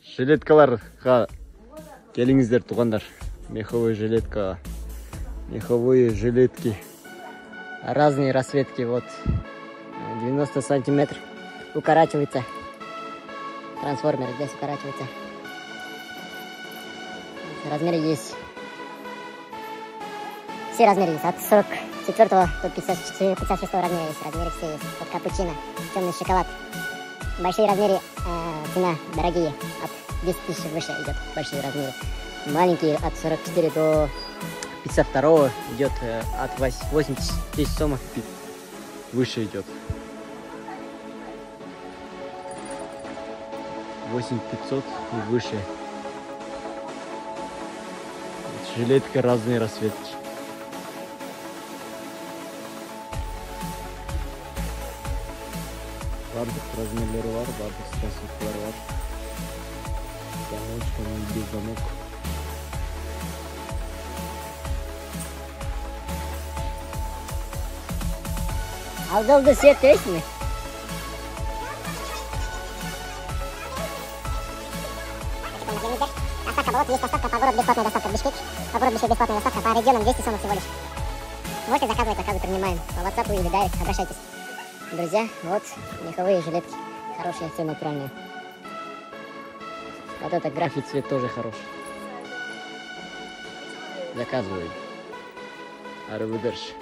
Жилеткаларға келіңіздер, туғандар. Меховой жилетка. Меховые жилетки. Разные расцветки. Вот 90 сантиметров. Укорачивается. Трансформер здесь укорачивается. Размеры есть. Все размеры есть. От 44 до 56 размера есть. Размеры все есть. Вот капучино, темный шоколад. Большие размеры, цена дорогие. От 10 тысяч выше идет. Большие размеры. Маленькие от 44 до 52 идет от 80 тысяч сомов выше идет. 8500 и выше. Жилетка разные расцветки. Бардық размерлері бар, бардық расцветкалары бар. Замочка, без замок. Алдалды свет есть ми? Доставка болот, есть доставка по городу, бесплатная доставка в Бишкек. По городу Бишкек бесплатная доставка, по регионам 200 сомов всего лишь. Можете заказывать, заказы принимаем. По WhatsApp или Директ, обращайтесь. Друзья, вот меховые жилетки. Хорошие, все натуральные. Вот это графит цвет тоже хороший. Заказываю. Arrivederci.